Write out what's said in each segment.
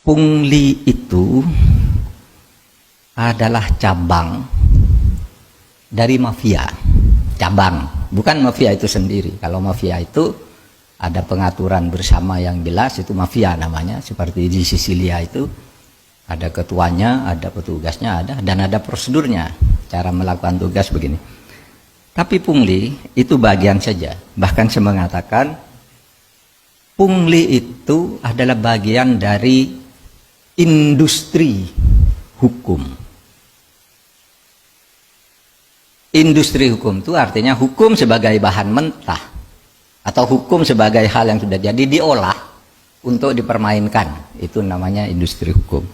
Pungli itu adalah cabang dari mafia. Cabang, bukan mafia itu sendiri. Kalau mafia itu ada pengaturan bersama yang jelas, itu mafia namanya. Seperti di Sisilia itu ada ketuanya, ada petugasnya, dan ada prosedurnya cara melakukan tugas begini. Tapi pungli itu bagian saja. Bahkan saya mengatakan pungli itu adalah bagian dari industri hukum. Industri hukum itu artinya hukum sebagai bahan mentah atau hukum sebagai hal yang sudah jadi diolah untuk dipermainkan. Itu namanya industri hukum.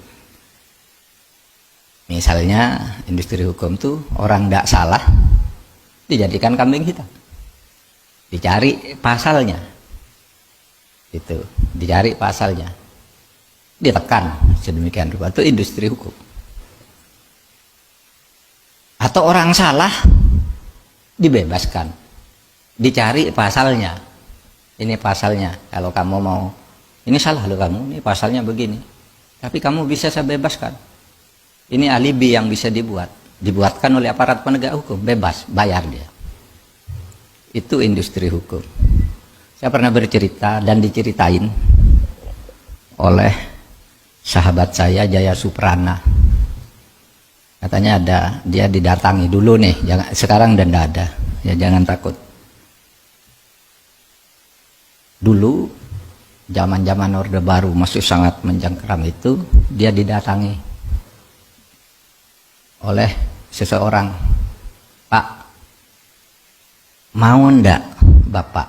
Misalnya industri hukum itu orang tidak salah dijadikan kambing hitam, dicari pasalnya, itu dicari pasalnya, ditekan sedemikian rupa, itu industri hukum. Atau orang salah dibebaskan, dicari pasalnya, ini pasalnya, kalau kamu mau ini salah loh kamu, ini pasalnya begini, tapi kamu bisa saya bebaskan, ini alibi yang bisa dibuatkan oleh aparat penegak hukum, bebas, bayar dia. Itu industri hukum. Saya pernah bercerita dan diceritain oleh sahabat saya Jaya Suprana. Katanya dia didatangi dulu nih, sekarang dan tidak ada, ya jangan takut. Dulu zaman-zaman Orde Baru masih sangat mencengkeram itu, dia didatangi oleh seseorang, Pak, mau ndak Bapak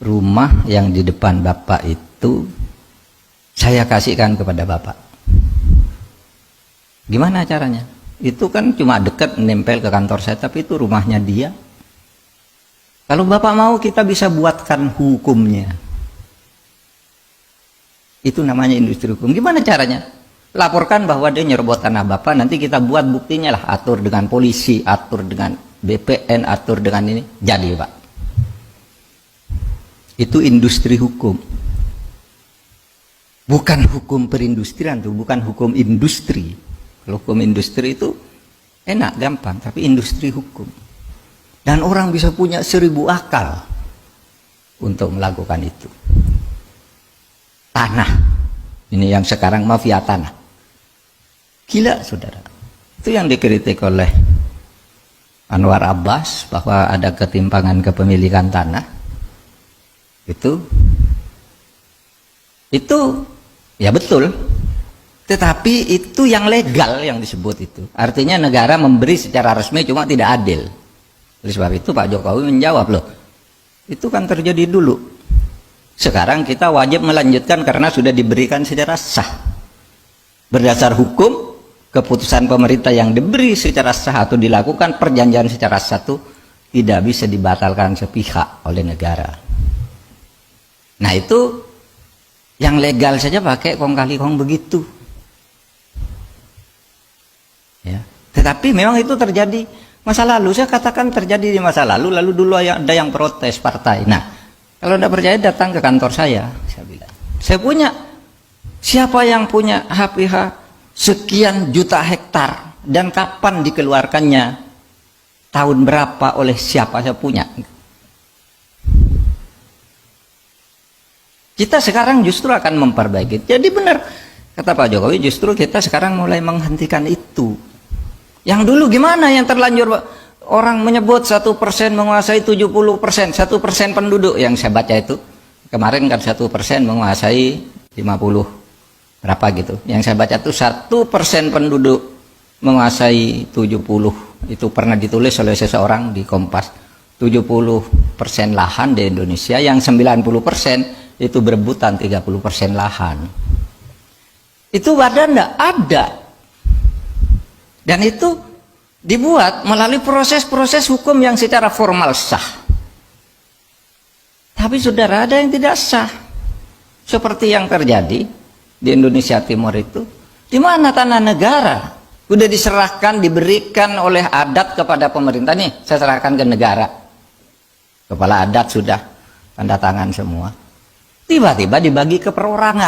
rumah yang di depan Bapak itu saya kasihkan kepada Bapak? Gimana caranya? Itu kan cuma dekat nempel ke kantor saya, tapi itu rumahnya dia. Kalau Bapak mau kita bisa buatkan hukumnya. Itu namanya industri hukum. Gimana caranya? Laporkan bahwa dia nyerobot tanah Bapak, nanti kita buat buktinya lah, atur dengan polisi, atur dengan BPN, atur dengan ini, jadi Pak. Itu industri hukum. Bukan hukum perindustrian tuh, bukan hukum industri. Kalau hukum industri itu enak, gampang, tapi industri hukum. Dan orang bisa punya 1000 akal untuk melakukan itu. Tanah, ini yang sekarang mafia tanah. Gila saudara. Itu yang dikritik oleh Anwar Abbas bahwa ada ketimpangan kepemilikan tanah. Itu ya betul. Tetapi itu yang legal yang disebut itu. Artinya negara memberi secara resmi cuma tidak adil. Oleh sebab itu Pak Jokowi menjawab, loh, itu kan terjadi dulu. Sekarang kita wajib melanjutkan karena sudah diberikan secara sah. Berdasar hukum, keputusan pemerintah yang diberi secara sah atau dilakukan perjanjian secara sah itu tidak bisa dibatalkan sepihak oleh negara. Nah itu yang legal saja pakai kong kali kong begitu. Ya. Tetapi memang itu terjadi masa lalu. Saya katakan terjadi di masa lalu. Lalu dulu ada yang protes partai. Nah, kalau tidak percaya datang ke kantor saya bilang, saya punya, siapa yang punya HPH sekian juta hektar dan kapan dikeluarkannya, tahun berapa, oleh siapa, saya punya. Kita sekarang justru akan memperbaiki. Jadi benar kata Pak Jokowi, justru kita sekarang mulai menghentikan itu. Yang dulu gimana, yang terlanjur orang menyebut 1% menguasai 70%, 1% penduduk yang saya baca itu. Kemarin kan 1% menguasai 50 berapa gitu. Yang saya baca itu 1% penduduk menguasai 70. Itu pernah ditulis oleh seseorang di Kompas. 70% lahan di Indonesia, yang 90% itu berebutan 30% lahan. Itu ada enggak? Ada. Dan itu dibuat melalui proses-proses hukum yang secara formal sah. Tapi saudara, ada yang tidak sah. Seperti yang terjadi di Indonesia Timur itu, di mana tanah negara sudah diserahkan, diberikan oleh adat kepada pemerintah. Nih, saya serahkan ke negara. Kepala adat sudah tanda tangan semua. Tiba-tiba dibagi ke perorangan.